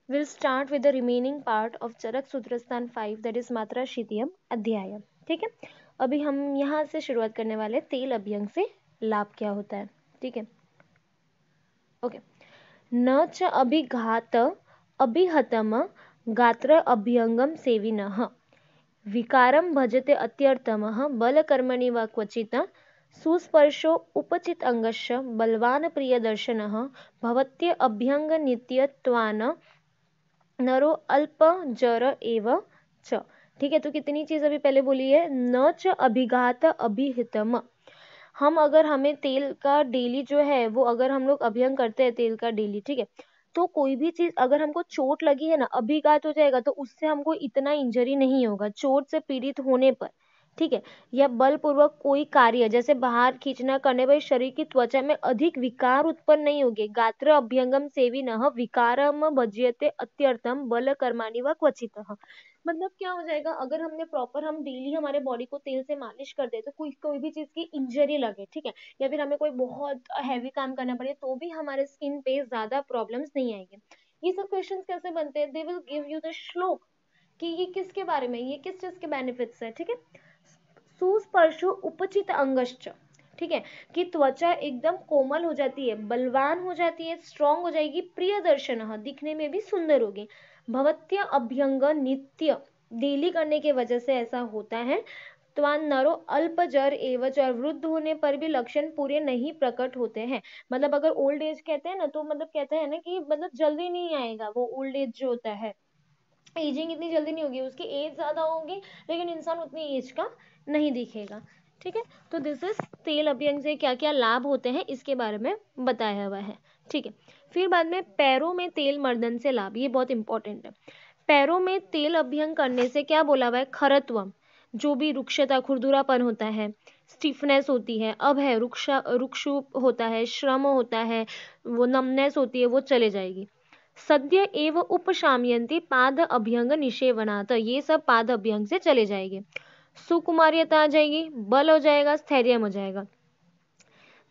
We'll start with the remaining part of Charak Sutrasthan 5 that is मात्रा शिथियम अध्याय. ठीक है, अभी हम यहाँ से शुरुआत करने वाले तेल अभियंग से लाभ क्या होता है. ठीक है, ओके. न च अभिघात अभिहतम गात्र अभ्यंगम सेविनः विकारं भजते अत्यर्थमः बलकर्मणि वा क्वचित् सुस्पर्शो उपचित अंगस्य बलवान प्रियदर्शनः भवत्य अभ्यंग नित्यत्वान् नरो अल्प जर एव च. ठीक है, तो कितनी चीज अभी पहले बोली है. न च अभिघात अभिहितम. हम अगर हमें तेल का डेली जो है वो अगर हम लोग अभियंग करते हैं तेल का डेली, ठीक है, तो कोई भी चीज अगर हमको चोट लगी है ना, अभिघात हो जाएगा तो उससे हमको इतना इंजरी नहीं होगा चोट से पीड़ित होने पर. ठीक है, या बलपूर्वक कोई कार्य जैसे बाहर खींचना करने पर शरीर की त्वचा में अधिक विकार उत्पन्न नहीं होंगे. गात्र अभ्यंगम सेविनः विकारम भज्यते अत्यर्थम बल कर्माणि व क्वचितः. मतलब क्या हो जाएगा, अगर हमने प्रॉपर हम डेली हमारे बॉडी को तेल से मालिश कर दे तो कोई कोई भी चीज की इंजरी लगे, ठीक है, या फिर हमें कोई बहुत हैवी काम करना पड़े तो भी हमारे स्किन पे ज्यादा प्रॉब्लम्स नहीं आएंगे. ये सब क्वेश्चंस कैसे बनते हैं, they will give you the श्लोक कि ये किसके बारे में, ये किस चीज के बेनिफिट्स है. ठीक है, सुस्पर्शो उपचित अंगश्च. ठीक है, कि त्वचा एकदम कोमल हो जाती है, बलवान हो जाती है, स्ट्रांग हो जाएगी, प्रिय दर्शन दिखने में भी सुंदर होगी. भवत्य अभ्यंग नित्य डेली करने की वजह से ऐसा होता है. त्वान नरो अल्प जर एवं और वृद्ध होने पर भी लक्षण पूरे नहीं प्रकट होते हैं. मतलब अगर ओल्ड एज कहते हैं ना, तो मतलब कहते हैं ना कि मतलब जल्दी नहीं आएगा वो ओल्ड एज जो होता है. एजिंग इतनी जल्दी नहीं होगी, उसकी एज ज्यादा होगी लेकिन इंसान उतनी एज का नहीं दिखेगा. ठीक है, तो दिस इज तेल अभियंग से क्या क्या लाभ होते हैं इसके बारे में बताया हुआ है. ठीक है, फिर बाद में पैरों में तेल मर्दन से लाभ, ये बहुत इंपॉर्टेंट है. पैरों में तेल अभ्यंग करने से क्या बोला हुआ है, खरत्व जो भी रुक्षता खुरदुरापन होता है, स्टिफनेस होती है, अब है रुक्षु होता है, श्रम होता है, वो नमनेस होती है, वो चले जाएगी. सद्य एव उपशामयंती पाद अभ्यंग निषेवनात्, ये सब पाद अभ्यंग से चले जाएंगे. सुकुमारियता आ जाएगी, बल हो जाएगा, स्थैर्य हो जाएगा.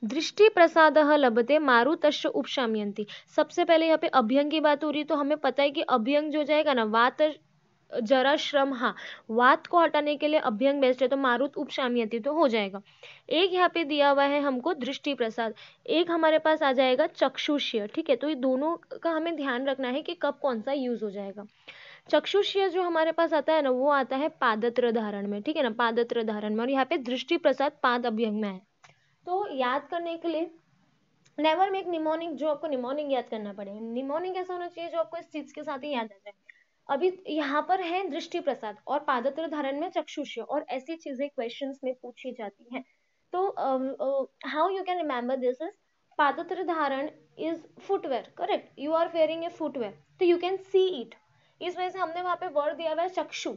दृष्टि प्रसाद लभते मारुतश्च उपशामयंती. सबसे पहले यहाँ पे अभ्यंग की बात हो रही है तो हमें पता है कि अभ्यंग जो जाएगा ना, वात जरा श्रम, हाँ, वात को हटाने के लिए अभ्यंग बेस्ट है, तो मारुत उपशामयंती तो हो जाएगा. एक यहाँ पे दिया हुआ है हमको दृष्टि प्रसाद, एक हमारे पास आ जाएगा चक्षुष्य. ठीक है, तो ये दोनों का हमें ध्यान रखना है कि कब कौन सा यूज हो जाएगा. चक्षुष्य जो हमारे पास आता है ना, वो आता है पादत्र धारण में. ठीक है ना, पादत्र धारण में, और यहाँ पे दृष्टि प्रसाद पाद अभ्यंग में है. तो याद करने के लिए नेवर मेक निमोनिक जो आपको निमोनिक याद करना पड़े. निमोनिक ऐसा होना चाहिए जो आपको इस चीज के साथ ही याद आ जाए. अभी यहाँ पर है दृष्टि प्रसाद और पादत्र धारण में चक्षुष्य, और ऐसी चीजें क्वेश्चंस में पूछी जाती हैं. तो how you can remember this is पादत्र धारण is footwear, correct, you are wearing a footwear तो यू कैन सी इट. इस वजह से हमने वहां पे वर्ड दिया हुआ है चक्षु.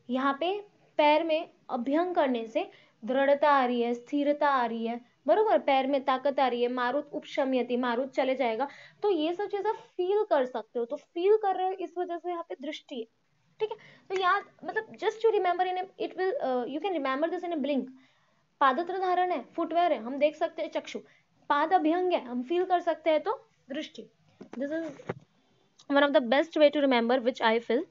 यहाँ पे पैर में अभ्यंग करने से दृढ़ता आ रही है, स्थिरता आ रही है, बरोबर, पैर में ताकत आ रही है, मारुत उपशमयति, मारुत चले जाएगा. तो ये सब चीजें फील कर सकते हो, तो फील कर रहे हो इस वजह से यहाँ पे दृष्टि है. ठीक है, तो याद मतलब just to remember in it will you can remember this in a blink. पादत्र धारण है, फुटवेयर है, हम देख सकते हैं चक्षु. पाद अभ्यंग है, हम फील कर सकते हैं, तो दृष्टि. This is one of the best way to remember which I feel.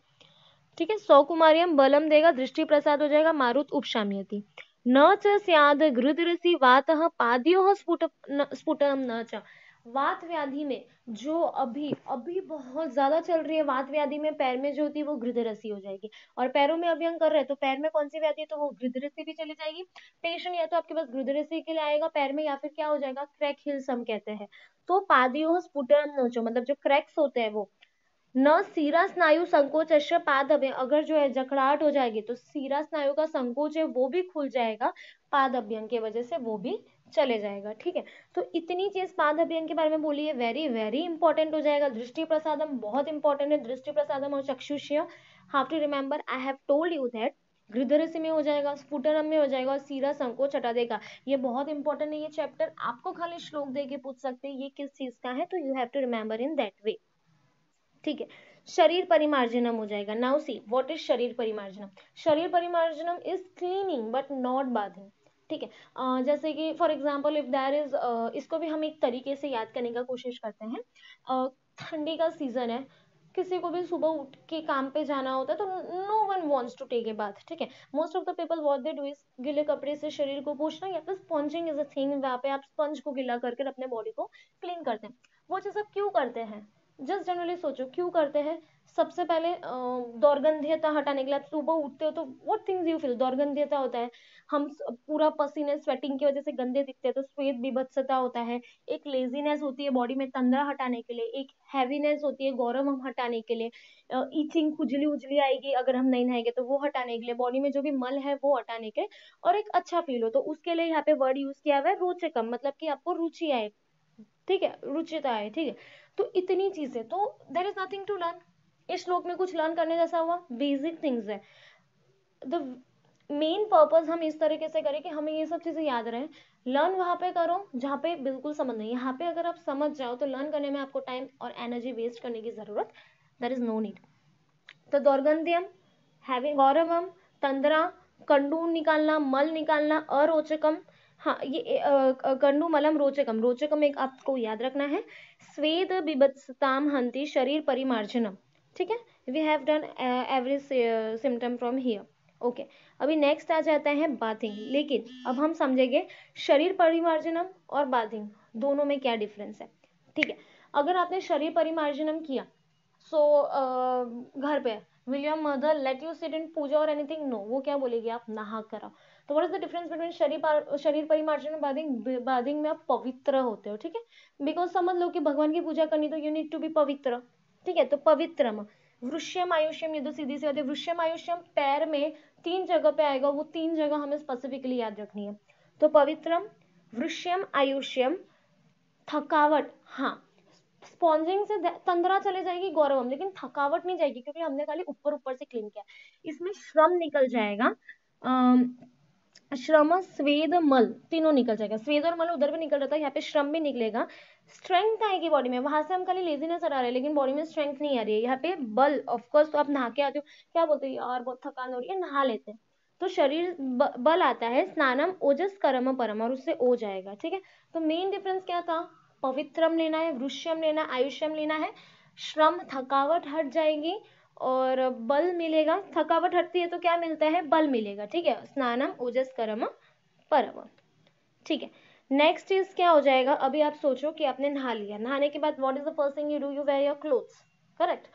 ठीक है, सौकुमार्यम बलम देगा, दृष्टि प्रसाद हो जाएगा, मारुत उपशाम्यति. न च स्याद घृतरसी वातः पाद्योः स्फुटनम न च. वात व्याधि में जो अभी अभी बहुत ज्यादा चल रही है, वात व्याधि में पैर में जो होती है वो घृतरसी हो जाएगी. और पैरों में अभ्यंग कर रहे हैं तो पैर में कौन सी व्याधि है, तो वो घृतरसी भी चली जाएगी. पेशेंट या तो आपके पास घृतरसी के लिए आएगा पैर में, या फिर क्या हो जाएगा, क्रैक हिल्स हम कहते हैं. तो पाद्योः स्फुटनम न च, मतलब जो क्रैक्स होते हैं वो. न सीरा स्नायु संकोच पाद अभ्यंग, अगर जो है जकड़ाहट हो जाएगी तो सीरा स्नायु का संकोच है वो भी खुल जाएगा, पाद अभ्यंग की वजह से वो भी चले जाएगा. ठीक है, तो इतनी चीज पाद अभ्यंग के बारे में बोली है, वेरी वेरी इंपॉर्टेंट हो जाएगा. दृष्टि प्रसादम बहुत इंपॉर्टेंट है, दृष्टि प्रसादम और चक्षुष्य how to remember, I have told you that. घृदरसी में हो जाएगा, स्फुटनम में हो जाएगा, और सीरा संकोच हटा देगा. ये बहुत इंपॉर्टेंट है, ये चैप्टर आपको खाली श्लोक दे के पूछ सकते हैं ये किस चीज का है, तो you have to remember in that way. ठीक है, शरीर परिमार्जनम हो जाएगा. नाउ सी व्हाट इज शरीर परिमार्जनम. शरीर परिमार्जनम is cleaning but not bathing. ठीक है, जैसे कि for example if there is, इसको भी हम एक तरीके से याद करने का कोशिश करते हैं. ठंडी का सीजन है, किसी को भी सुबह उठ के काम पे जाना होता है तो no one wants to take a bath, ठीक है। Most of the people what they do is गीले कपड़े से शरीर को पोंछना, या फिर स्पॉन्जिंग इज अ थिंग, वहां पे आप स्पंज को गीला करके अपने बॉडी को क्लीन करते हैं। वो चीज आप क्यों करते हैं, जस्ट जनरली सोचो क्यों करते हैं। सबसे पहले दुर्गंधीयता हटाने के लिए। आप सुबह उठते हो तो व्हाट थिंग्स यू फील, दुर्गंधीयता होता है, हम पूरा पसीने स्वेटिंग की वजह से गंदे दिखते हैं तो श्वेत बीभत्सता होता है, एक लेजीनेस होती है बॉडी में तंद्रा हटाने के लिए, एक हैवीनेस होती है गौरव हम हटाने के लिए, ईचिंग खुजली उजली आएगी अगर हम नहीं नहाएंगे तो वो हटाने के लिए, बॉडी में जो भी मल है वो हटाने के लिए, और एक अच्छा फील हो तो उसके लिए यहाँ पे वर्ड यूज किया हुआ है रोचकम, मतलब कि आपको रुचि आए, ठीक है, रुचिता है, ठीक है। तो इतनी चीजें, तो there is nothing to learn. इस श्लोक में कुछ लर्न करने जैसा हुआ, बेसिक थिंग्स है। द मेन पर्पस हम इस तरीके से करें कि हमें ये सब चीजें याद रहे। लर्न वहां पे करो जहाँ पे बिल्कुल समझ नहीं, यहाँ पे अगर आप समझ जाओ तो लर्न करने में आपको टाइम और एनर्जी वेस्ट करने की जरूरत, देयर इज नो नीड। तो दौर्गंध्यम, हैविंग गौरवम, तंद्रा, कंडू निकालना, मल निकालना, अरोचकम, हाँ ये कंडू मलम रोचकम, रोचकम एक आपको याद रखना है। स्वेद बिभत्सताम हंति शरीर परिमार्जनम, ठीक है। We have done every symptom from here, okay. अभी नेक्स्ट आ जाता है बाथिंग, लेकिन अब हम समझेंगे शरीर परिमार्जनम और बाथिंग दोनों में क्या डिफरेंस है, ठीक है। अगर आपने शरीर परिमार्जनम किया, सो घर पे will your mother let you sit in puja और एनीथिंग, नो, वो क्या बोलेगी, आप नहा कर आओ। तो what is the difference between शरीर परिमार्जन और बाथिंग, बाथिंग में आप पवित्र होते हो, ठीक है। बिकॉज समझ लो कि भगवान की पूजा करनी तो यू नीड टू बी पवित्र, ठीक है। तो पवित्रम, वृष्यम आयुष्यम, ये तो सीधी सी बात है, वृष्यम आयुष्यम पैर में 3 जगह पे आएगा, वो 3 जगह हमें स्पेसिफिकली याद रखनी है। तो पवित्रम, वृष्यम आयुष्यम, थकावट, हाँ स्पॉन्जिंग से तंद्रा चले जाएगी गौरवम, लेकिन थकावट नहीं जाएगी क्योंकि हमने खाली ऊपर ऊपर से क्लीन किया। इसमें श्रम निकल जाएगा, श्रम स्वेद मल तीनों निकल जाएगा, स्वेद और मल उधर भी निकल रहा था, यहाँ पे श्रम भी निकलेगा, स्ट्रेंथ आएगी बॉडी में, वहां से हम खाली लेजीनेस हटा रहे हैं लेकिन बॉडी में स्ट्रेंथ नहीं आ रही है। यहाँ पे बल, ऑफकोर्स तो आप नहा के आते हो, क्या बोलते हो यार बहुत थकान हो रही है, नहा लेते हैं, तो शरीर बल आता है, स्नानम ओजस कर्म परम, और उससे ओ जाएगा, ठीक है। तो मेन डिफरेंस क्या था, पवित्रम लेना है, वृष्यम लेना, आयुष्यम लेना है, श्रम थकावट हट जाएगी और बल मिलेगा, थकावट हटती है तो क्या मिलता है, बल मिलेगा, ठीक है। स्नानम ओजस कर्म परम, ठीक है। नेक्स्ट चीज क्या हो जाएगा, अभी आप सोचो कि आपने नहा लिया, नहाने के बाद what is the first thing you do, you wear your clothes, correct.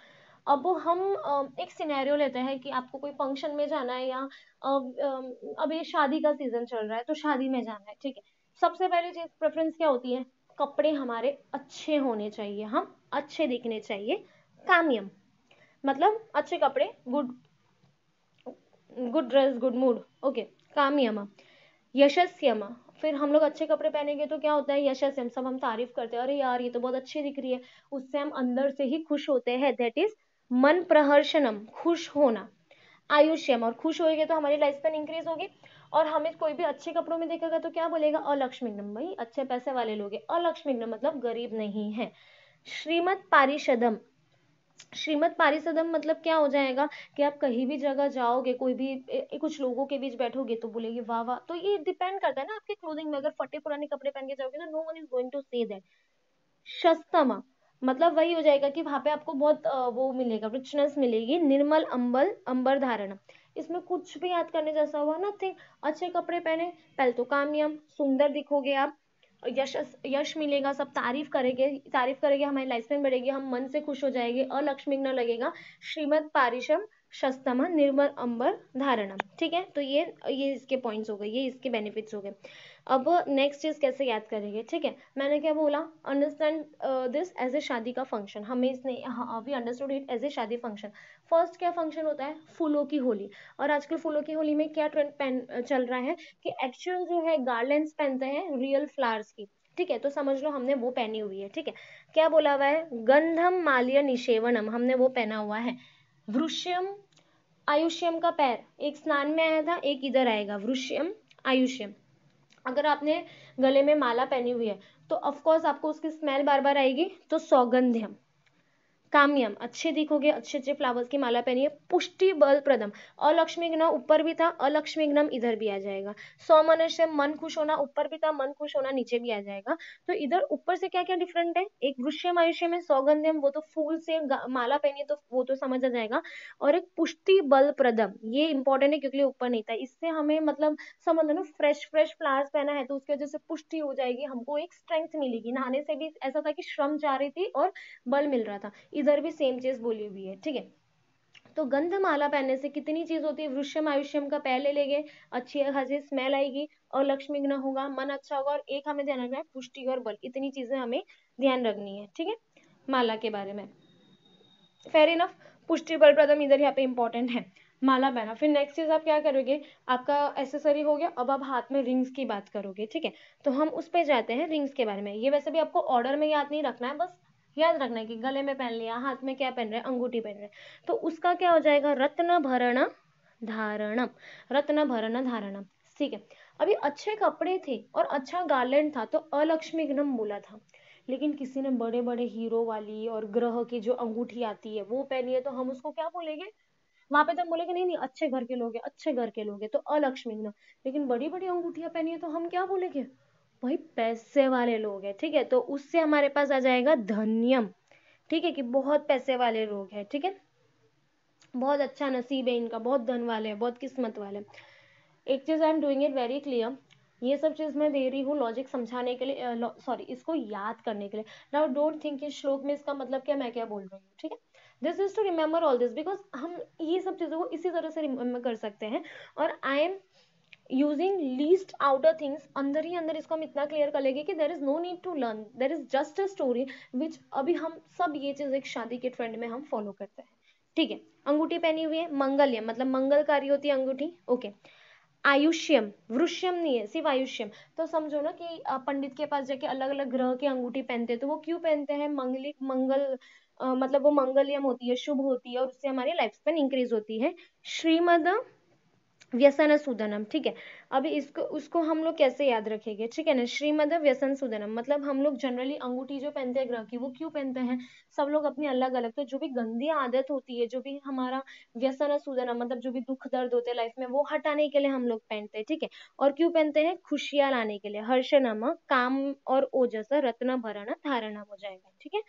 अब हम एक सिनेरियो लेते हैं कि आपको कोई फंक्शन में जाना है, या अब ये शादी का सीजन चल रहा है तो शादी में जाना है, ठीक है। सबसे पहली चीज प्रेफरेंस क्या होती है, कपड़े हमारे अच्छे होने चाहिए, हम अच्छे दिखने चाहिए, काम्यम, मतलब अच्छे कपड़े, good good dress good mood, okay, काम्यम, यशस्यम, फिर हम लोग अच्छे कपड़े पहनेंगे तो क्या होता है, यशस्यम, सब हम तारीफ करते हैं, अरे यार ये तो बहुत अच्छी दिख रही है, उससे हम अंदर से ही खुश होते हैं, दैट इज मन प्रहर्षणम, खुश होना। आयुष्यम, और खुश होएंगे तो हमारी लाइफ स्पैन इंक्रीज होगी, और हमें कोई भी अच्छे कपड़ों में देखेगा तो क्या बोलेगा, अलक्ष्मीनम, भाई अच्छे पैसे वाले लोग हैं, अलक्ष्मीनम मतलब गरीब नहीं है। श्रीमत पारिषदम, श्रीमत पारिषदम मतलब क्या हो जाएगा कि आप कहीं भी जगह जाओगे, कोई भी कुछ लोगों के बीच बैठोगे तो बोलेंगे वाह वाह, तो ये डिपेंड करता है ना आपके क्लोथिंग में, अगर फटे पुराने कपड़े पहन के जाओगे तो no one is going to say that. शस्तमा मतलब वही हो जाएगा कि वहां पे आपको बहुत वो मिलेगा, रिचनेस मिलेगी। निर्मल अंबल अंबर धारण, इसमें कुछ भी याद करने जैसा हुआ, नथिंग। अच्छे कपड़े पहने, पहले तो कामयाब सुंदर दिखोगे आप, यश यश मिलेगा, सब तारीफ करेंगे, हमारी लाइफ में बढ़ेगी, हम मन से खुश हो जाएंगे, अलक्ष्मीग्न लगेगा। श्रीमद पारिशम शस्तम निर्मल अंबर धारणम, ठीक है। तो ये इसके पॉइंट्स हो गए, ये इसके बेनिफिट्स हो गए। अब नेक्स्ट चीज कैसे याद करेंगे, ठीक है। मैंने क्या बोला, अंडरस्टैंड दिस एज ए शादी का फंक्शन, हमें इसने we understood it as a shaadi function. First क्या फंक्शन होता है, फूलों की होली, और आजकल फूलों की होली में क्या ट्रेंड चल रहा है कि एक्चुअल जो है गार्लैंड्स पहनते हैं रियल फ्लावर्स की, ठीक है। तो समझ लो हमने वो पहनी हुई है, ठीक है। क्या बोला हुआ है, गंधम माल्य निषेवनम, हमने वो पहना हुआ है। वृष्यम आयुष्यम का पैर, एक स्नान में आया था, एक इधर आएगा, वृष्यम आयुष्यम। अगर आपने गले में माला पहनी हुई है तो ऑफकोर्स आपको उसकी स्मेल बार बार आएगी, तो सौगंध्यम। काम्यम, अच्छे दिखोगे, अच्छे अच्छे फ्लावर्स की माला पहनिए। पुष्टि बल प्रदम, अलक्ष्मीग्न ऊपर भी था, अलक्ष्मीग्नम इधर भी आ जाएगा। सौमनस्यम, मन खुश होना, ऊपर भी था, मन खुश होना नीचे भी आ जाएगा। तो इधर ऊपर से क्या क्या डिफरेंट है, एक वृश्यम आयुष्यम है, सौगंध्यम वो तो फूल से माला पहनिए तो वो तो समझ आ जाएगा, और एक पुष्टि बल प्रदम ये इंपॉर्टेंट है क्योंकि ऊपर नहीं था, इससे हमें मतलब समझ लो ना, फ्रेश फ्रेश फ्लावर्स पहना है तो उसकी वजह से पुष्टि हो जाएगी, हमको एक स्ट्रेंथ मिलेगी। नहाने से भी ऐसा था कि श्रम जा रही थी और बल मिल रहा था, इधर भी सेम चीज बोली हुई है, ठीक है। तो गंधमाला पहनने से कितनी चीज होती है, वृश्यम आयुष्यम का पहले ले गए, अच्छी खासी स्मेल आएगी, और लक्ष्मीग्न होगा, मन अच्छा होगा, और एक हमें ध्यान रखना है पुष्टि और बल, इतनी चीजें हमें ध्यान रखनी है, ठीक है, माला के बारे में। फेयर इनफ, पुष्टि बल प्रदम इधर यहाँ पे इंपॉर्टेंट है, माला पहना। फिर नेक्स्ट चीज आप क्या करोगे, आपका एसेसरी हो गया, अब आप हाथ में रिंग्स की बात करोगे, ठीक है। तो हम उस पे जाते हैं रिंग्स के बारे में। ये वैसे भी आपको ऑर्डर में याद नहीं रखना है, बस याद रखना है कि गले में पहन लिया, हाथ में क्या पहन रहे हैं, अंगूठी पहन रहे हैं, तो उसका क्या हो जाएगा, रत्न भरण धारणम, रत्न भरण धारणम, ठीक है। अभी अच्छे कपड़े थे और अच्छा गार्लैंड था तो अलक्ष्मीग्नम बोला था, लेकिन किसी ने बड़े बड़े हीरो वाली और ग्रह की जो अंगूठी आती है वो पहनी है तो हम उसको क्या बोलेंगे, वहां पे तो हम बोलेंगे नहीं नहीं अच्छे घर के लोग हैं, अच्छे घर के लोग हैं तो अलक्ष्मीग्न। लेकिन बड़ी बड़ी अंगूठियां पहनी है तो हम क्या बोलेंगे, भाई पैसे वाले लोग हैं, ठीक है। तो उससे हमारे पास आ जाएगा धन्यम, ठीक है, कि बहुत पैसे वाले लोग हैं, ठीक है, बहुत अच्छा नसीब है इनका, बहुत धन वाले हैं, बहुत किस्मत वाले हैं। एक चीज I am doing it very clear, ये सब चीज मैं दे रही हूँ लॉजिक समझाने के लिए, सॉरी इसको याद करने के लिए। नाउ डोंट थिंक इस श्लोक में इसका मतलब क्या, मैं क्या बोल रही हूँ, ठीक है। This is to remember all this, because हम ये सब चीजों को इसी तरह से रिमेम्बर कर सकते हैं। और I am using least outer things, अंदर ही अंदर इसको हम इतना क्लियर कर लेंगे कि there is no need to learn, there is just a story which अभी हम सब ये चीज एक शादी के ट्रेंड में हम फॉलो करते हैं, ठीक है। अंगूठी पहनी हुई है, मंगल्यम मतलब मंगलकारी होती है अंगूठी, ओके। आयुष्यम, वृश्यम नहीं है, सिर्फ आयुष्यम। तो समझो ना कि पंडित के पास जाके अलग अलग ग्रह की अंगूठी पहनते हैं, तो वो क्यों पहनते हैं, मंगलिक मंगल मतलब वो मंगलयम होती है, शुभ होती है, और उससे हमारी लाइफ स्पेन इंक्रीज होती है। श्रीमद व्यसन सुदनम, ठीक है। अभी इसको उसको हम लोग कैसे याद रखेंगे, ठीक है ना, श्रीमद व्यसन सुदनम मतलब हम लोग जनरली अंगूठी जो पहनते हैं ग्रह की वो क्यों पहनते हैं, सब लोग अपनी अलग अलग, तो जो भी गंदी आदत होती है, जो भी हमारा व्यसन सुदनम मतलब जो भी दुख दर्द होते हैं लाइफ में वो हटाने के लिए हम लोग पहनते हैं, ठीक है। और क्यों पहनते हैं, खुशियां लाने के लिए, हर्ष नम काम और ओजस रत्न भरण धारणा हो जाएगा, ठीक है।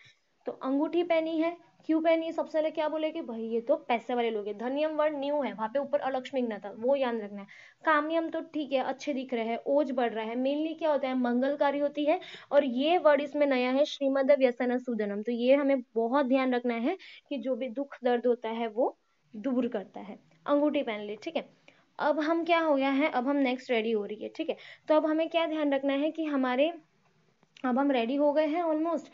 तो अंगूठी पहनी है, क्यों पहनी है, सबसे पहले क्या बोले कि भाई ये तो पैसे वाले लोग हैं, धनियम वर्ड न्यू है, वहां पे ऊपर अलक्ष्मीग्न था वो याद रखना है। काम्यम तो ठीक है, अच्छे दिख रहे हैं, ओज बढ़ रहा है, मेनली क्या होता है, मंगलकारी होती है। और ये वर्ड इसमें नया है, श्रीमद व्यसन सुदनम, तो ये हमें बहुत ध्यान रखना है कि जो भी दुख दर्द होता है वो दूर करता है। अंगूठी पहन ली, ठीक है। अब हम क्या हो गया है, अब हम नेक्स्ट रेडी हो रही है, ठीक है। तो अब हमें क्या ध्यान रखना है कि हमारे, अब हम रेडी हो गए हैं ऑलमोस्ट,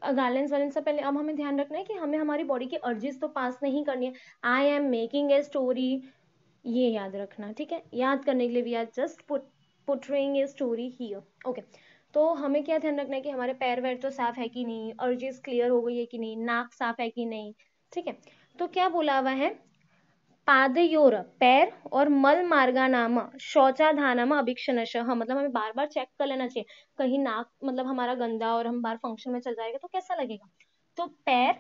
गार्लेंस वालेंस से पहले अब हमें ध्यान रखना है कि हमें हमारी बॉडी की अर्जेस तो पास नहीं करनी है। I am making a story, ये याद रखना, ठीक है। याद करने के लिए भी, याद just putting a story here, okay. तो हमें क्या ध्यान रखना है कि हमारे पैर वैर तो साफ है कि नहीं, अर्जेस क्लियर हो गई है कि नहीं, नाक साफ है कि नहीं, ठीक है। तो क्या बोला हुआ है, पादयोर पैर और मल मार्गा नाम शौचाधानम अभिक्षणशः, मतलब हमें बार बार चेक कर लेना चाहिए, कहीं नाक मतलब हमारा गंदा और हम बाहर फंक्शन में चल जाएगा तो कैसा लगेगा। तो पैर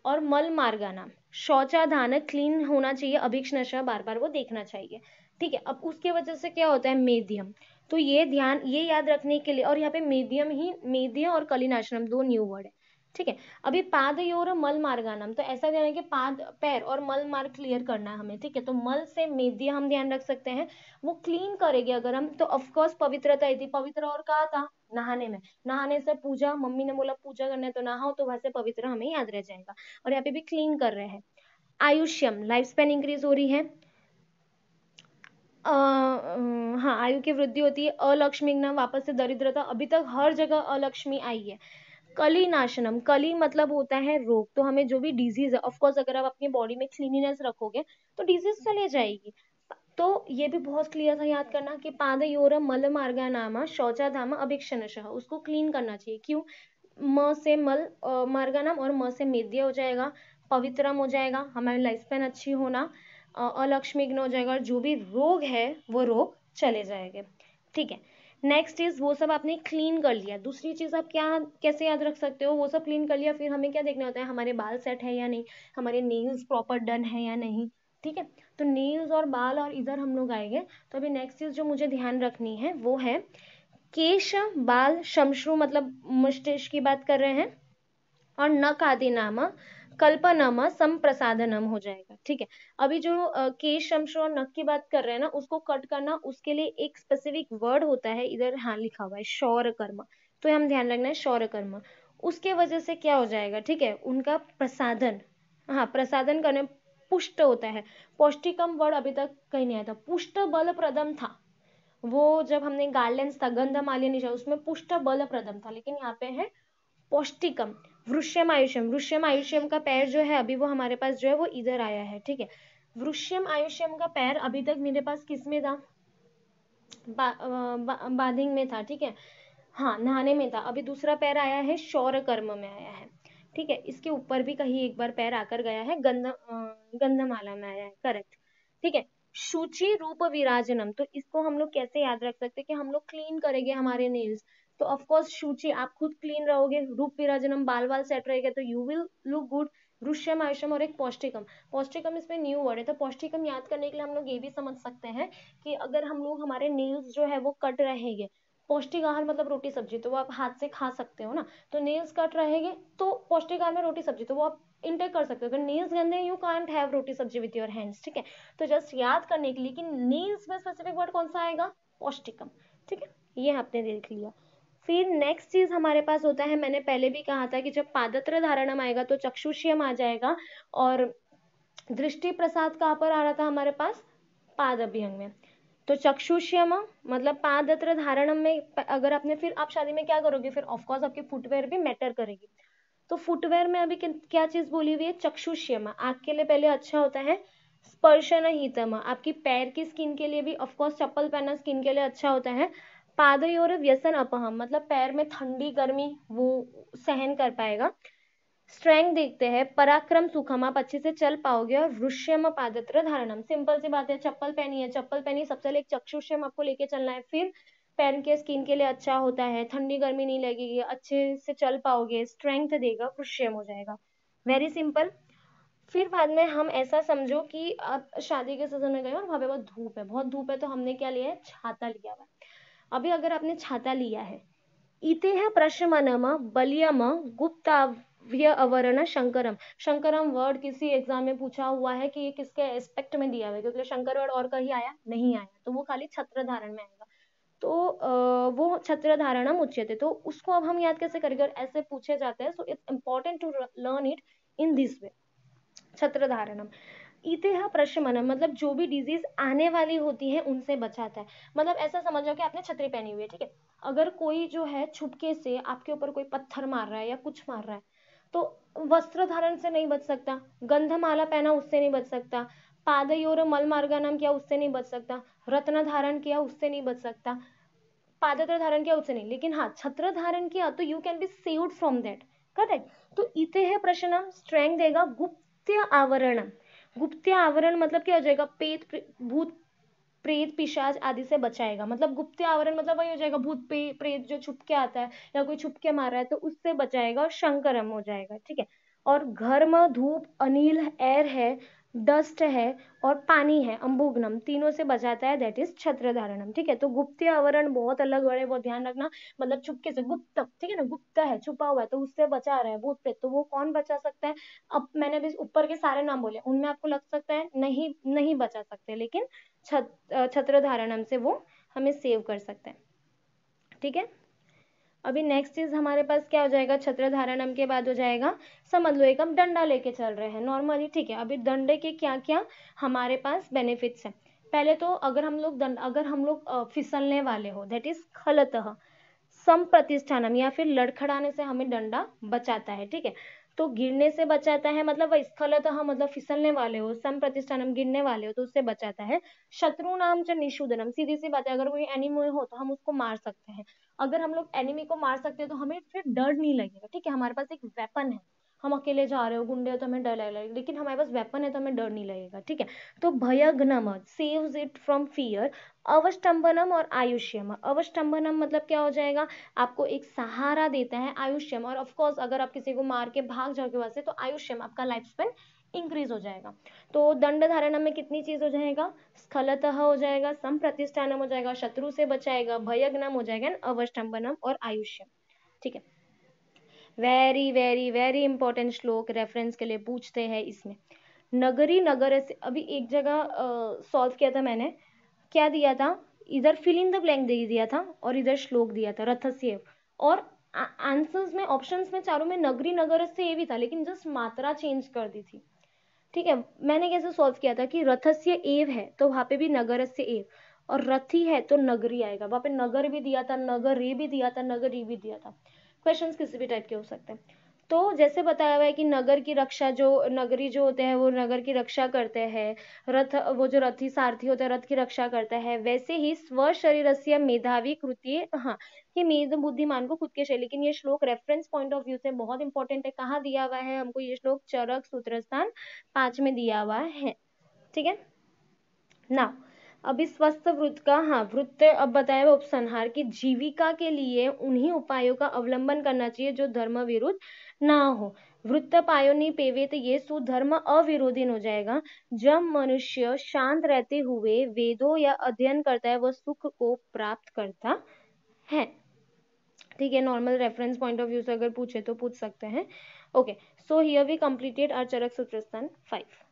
और मल मार्गा नाम शौचाधान क्लीन होना चाहिए, अभिक्षणशः बार बार वो देखना चाहिए, ठीक है। अब उसके वजह से क्या होता है, मेध्यम, तो ये ध्यान ये याद रखने के लिए, और यहाँ पे मेध्यम ही, मेध्य और कलिनाशनम दो न्यू वर्ड है, ठीक है। अभी पादयोर मल मार्गानम, तो ऐसा ध्यान है कि पाद पैर और मल मार्ग क्लियर करना है हमें, ठीक है। तो मल से मेद्य हम ध्यान रख सकते हैं, वो क्लीन करेगी अगर हम, तो ऑफकोर्स पवित्रता थी, पवित्र और कहा था नहाने में, नहाने से पूजा, मम्मी ने बोला पूजा करना है तो नहाओ, तो वहां से पवित्र हमें याद रह जाएगा। और यहाँ पे भी क्लीन कर रहे हैं। आयुष्यम लाइफ स्पेन इंक्रीज हो रही है, हाँ आयु की वृद्धि होती है। अलक्ष्मीग्न वापस से दरिद्रता, अभी तक हर जगह अलक्ष्मी आई है। कली नाशनम, कली मतलब होता है रोग, तो हमें जो भी डिजीज है, ऑफ कोर्स अगर आप अपनी बॉडी में क्लीनिनेस रखोगे तो डिजीज चले जाएगी। तो ये भी बहुत क्लियर था, याद करना कि पादयोर मल मार्गा नामा शौचाधाम अभिक्षणशः, उसको क्लीन करना चाहिए, क्यों, म से मल मार्गा नाम और म से मेद्य हो जाएगा, पवित्रम हो जाएगा, हमारी लाइफ स्पैन अच्छी होना, अलक्ष्मीग्न हो जाएगा, और जो भी रोग है वो रोग चले जाएंगे, ठीक है। नेक्स्ट इज वो सब आपने क्लीन कर लिया। दूसरी चीज आप क्या कैसे याद रख सकते हो, वो सब क्लीन कर लिया, फिर हमें क्या देखना होता है, हमारे बाल सेट है या नहीं, हमारे नेल्स प्रॉपर डन है या नहीं, ठीक है। तो नेल्स और बाल और इधर हम लोग आएंगे। तो अभी नेक्स्ट चीज जो मुझे ध्यान रखनी है वो है केश, बाल, शमश्रु मतलब मस्तिष्क की बात कर रहे हैं, और नक आदि नाम कल्पनम संप्रसादनम हो जाएगा, ठीक है। अभी जो केश, शमश्रु और नक की बात कर रहे हैं ना, उसको कट करना, उसके लिए एक स्पेसिफिक वर्ड होता है, इधर हाँ लिखा हुआ है शौर कर्म, तो हम ध्यान रखना है शौर कर्म। उसके वजह से क्या हो जाएगा, ठीक है, उनका प्रसादन, हाँ प्रसादन करने, पुष्ट होता है। पौष्टिकम वर्ड अभी तक कहीं नहीं आया था, पुष्ट बल प्रदम था वो, जब हमने गार्लेंस था गंधमाल्य निशा उसमें पुष्ट बल प्रदम था, लेकिन यहाँ पे है पौष्टिकम। वृश्यम आयुष्यम, वृश्यम आयुष्यम का पैर जो है अभी वो हमारे पास जो है वो इधर आया है, ठीक है। वृश्यम आयुष्यम का पैर अभी तक मेरे पास किस में था, बाधिंग में था, ठीक है, हाँ नहाने में था। अभी दूसरा पैर आया है शौर कर्म में आया है, ठीक है। इसके ऊपर भी कहीं एक बार पैर आकर गया है, गंधमाला में आया है, करेक्ट, ठीक है। शुचि रूप विराजनम, तो इसको हम लोग कैसे याद रख सकते हैं कि हम लोग क्लीन करेंगे हमारे नेल्स, तो ऑफ कोर्स शुचि, आप खुद क्लीन रहोगे, रूप विराजनम बाल बाल सेट रहेगा तो यू विल लुक गुड। वृश्यम आयुष्यम और एक पौष्टिकम, पौष्टिकम इसमें न्यू वर्ड है, तो पौष्टिकम याद करने के लिए हम लोग ये भी समझ सकते हैं कि अगर हम लोग हमारे नेल्स जो है वो कट रहेंगे, पौष्टिक आहार मतलब रोटी सब्जी, तो वो आप हाथ से खा सकते हो ना, तो नेल्स कट रहेंगे तो पौष्टिक आहार में रोटी सब्जी, तो वो आप इंटेक कर सकते हो। अगर नेल्स गंदे यू कांट हैव रोटी सब्जी विथ योर हैंड्स, ठीक है। तो जस्ट याद करने के लिए कि नेल्स में स्पेसिफिक वर्ड कौन सा आएगा, पौष्टिकम, ठीक है, ये आपने देख लिया। फिर नेक्स्ट चीज हमारे पास होता है, मैंने पहले भी कहा था कि जब पादत्र धारणम आएगा तो चक्षुष्यम आ जाएगा, और दृष्टि प्रसाद कहाँ पर आ रहा था हमारे पास, पाद अभ्यंग में। तो चक्षुष्यम मतलब पादत्र धारणम में, अगर आपने, फिर आप शादी में क्या करोगे, फिर ऑफकोर्स आपकी फुटवेयर भी मैटर करेगी। तो फुटवेयर में अभी क्या चीज बोली हुई है, चक्षुष्यम, आंख के लिए पहले अच्छा होता है स्पर्शन हितम, आपकी पैर की स्किन के लिए भी ऑफकोर्स चप्पल पहनना स्किन के लिए अच्छा होता है। पादयोर व्यसन अपहम मतलब पैर में ठंडी गर्मी वो सहन कर पाएगा। स्ट्रेंथ देखते हैं, पराक्रम सुखम, आप अच्छे से चल पाओगे, और वृष्यम पादत्र धारणम, सिंपल सी बात है, चप्पल पहनी है, चप्पल पहनी, सबसे पहले एक चक्षुष्यम आपको लेके चलना है, फिर पैर के स्किन के लिए अच्छा होता है, ठंडी गर्मी नहीं लगेगी, अच्छे से चल पाओगे, स्ट्रेंथ देगा, वृष्यम हो जाएगा, वेरी सिंपल। फिर बाद में हम ऐसा समझो कि आप शादी के सीजन में गए और वहां पे बहुत धूप है, बहुत धूप है, तो हमने क्या लिया है, छाता लिया हुआ है। अभी अगर आपने छाता लिया है, इतेह प्रशमनम बलियम गुप्ताव्य अवरण शंकरम, शंकरम वर्ड किसी एग्जाम में पूछा हुआ है कि ये किसके एस्पेक्ट में दिया हुआ है, क्योंकि शंकर वर्ड और कहीं आया नहीं आया, तो वो खाली छत्र धारण में आएगा, तो वो छत्र धारणम उच्यते, तो उसको अब हम याद कैसे करेंगे, और ऐसे पूछे जाते हैं, so it's important to learn it in this way, छत्र धारणम। इतेह प्रशमनम मतलब जो भी डिजीज आने वाली होती है उनसे बचाता है, मतलब ऐसा समझ लो कि आपने छतरी पहनी हुई है, ठीक है, अगर कोई जो है छुपके से आपके ऊपर कोई पत्थर मार रहा है या कुछ मार रहा है, तो वस्त्र धारण से नहीं बच सकता, गंधमाला पहना उससे नहीं बच सकता, पादयोर मल मार्गानम किया उससे नहीं बच सकता, रत्न धारण किया उससे नहीं बच सकता, पादत्र धारण किया उससे नहीं, लेकिन हाँ छत्र धारण किया तो you can be saved from that, correct. तो इते है प्रश्न, स्ट्रेंथ देगा गुप्त्य आवरण, गुप्त्य आवरण मतलब क्या हो जाएगा, भूत प्रेत पिशाच आदि से बचाएगा, मतलब गुप्त आवरण मतलब वही हो जाएगा, भूत प्रेत जो छुप के आता है या कोई छुप के मार रहा है तो उससे बचाएगा, और शंकरम हो जाएगा, ठीक है। और घर्म, धूप, अनिल, एयर है, डस्ट है, और पानी है, अंबुग्नम, तीनों से बचाता है, दैट इज छत्र धारणम, ठीक है। तो गुप्त आवरण बहुत अलग वर्ड है, वो ध्यान रखना, मतलब छुपके से गुप्त, ठीक है ना, गुप्त है, छुपा हुआ है, तो उससे बचा रहा है भूत प्रेत, तो वो कौन बचा सकता है। अब मैंने भी ऊपर के सारे नाम बोले, उनमें आपको लग सकता है नहीं नहीं बचा सकते, लेकिन छत्र धारणम से वो हमें सेव कर सकते हैं, ठीक है। अभी नेक्स्ट चीज हमारे पास क्या हो जाएगा, छत्र धारणम के बाद हो जाएगा, समझ लो एक हम डंडा लेके चल रहे हैं नॉर्मली, ठीक है। अभी डंडे के क्या क्या हमारे पास बेनिफिट्स हैं, पहले तो अगर हम लोग फिसलने वाले हो, दैट इज खलतः, सम प्रतिष्ठानम या फिर लड़खड़ाने से हमें डंडा बचाता है, ठीक है। तो गिरने से बचाता है, मतलब वह स्खलतः मतलब फिसलने वाले हो, सम प्रतिष्ठानम गिरने वाले हो तो उससे बचाता है। शत्रु नाम च निषूदनम, सीधी सी बात है, अगर कोई एनिमी हो तो हम उसको मार सकते हैं, अगर हम लोग एनिमी को मार सकते हैं तो हमें फिर डर नहीं लगेगा, ठीक है, हमारे पास एक वेपन है, हम अकेले जा रहे हो, गुंडे हो तो हमें डर लगेगा, लेकिन हमारे पास वेपन है तो हमें डर नहीं लगेगा, ठीक है। तो भयघ्नम सेव्स इट फ्रॉम फियर। अवष्टंबनम और आयुष्यम, अवष्टंबनम मतलब क्या हो जाएगा, आपको एक सहारा देता है। आयुष्यम, और ऑफकोर्स अगर आप किसी को मार के भाग जाओगे वहां से तो आयुष्यम, आपका लाइफ स्पेन इंक्रीज हो जाएगा। तो दंड धारणम में कितनी चीज हो जाएगा, स्खलतः हो जाएगा, संप्रतिष्ठानम हो जाएगा, शत्रु से बचाएगा, भयघ्नम हो जाएगा, अवष्टंबनम और आयुष्यम, ठीक है। वेरी वेरी वेरी इंपॉर्टेंट श्लोक रेफरेंस के लिए पूछते हैं इसमें। नगरी नगर से, अभी एक जगह सॉल्व किया था मैंने, क्या दिया था, इधर फिल इन द ब्लैंक दे दिया था और इधर श्लोक दिया था रथस्य, और आंसर्स में ऑप्शंस में चारों में नगरी नगर से ये भी था, लेकिन जस्ट मात्रा चेंज कर दी थी, ठीक है। मैंने कैसे सॉल्व किया था कि रथस्य एव है तो वहां पे भी नगरस्य एव, और रथी है तो नगरी आएगा, वहां पे नगर भी दिया था, नगरी भी दिया था, नगरी भी दिया था। क्वेश्चंस किसी भी टाइप के हो सकते हैं। तो जैसे बताया हुआ है कि नगर की रक्षा, जो नगरी जो होते हैं वो नगर की रक्षा करते हैं, रथ वो जो रथी सारथी होता है रथ की रक्षा करता है, वैसे ही स्व शरीरस्य मेधावी कृत्य, हाँ, कि मेध बुद्धिमान को खुद के शरीर। लेकिन ये श्लोक रेफरेंस पॉइंट ऑफ व्यू से बहुत इंपॉर्टेंट है। कहाँ दिया हुआ है हमको ये श्लोक, चरक सूत्रस्थान 5 में दिया हुआ है, ठीक है ना। अभी स्वस्थ वृत्त का, हाँ, वृत्त अब बताया हुआ उपसंहार की जीविका के लिए उन्हीं उपायों का अवलंबन करना चाहिए जो धर्म विरुद्ध ना हो। वृत्त पायोनि पेवेत, ये सुधर्म अविरोधी हो जाएगा। जब मनुष्य शांत रहते हुए वेदों या अध्ययन करता है वह सुख को प्राप्त करता है, ठीक है। Normal reference point of view से अगर पूछे तो पूछ सकते हैं। Okay, so here we completed our Charak Sutrasthan 5।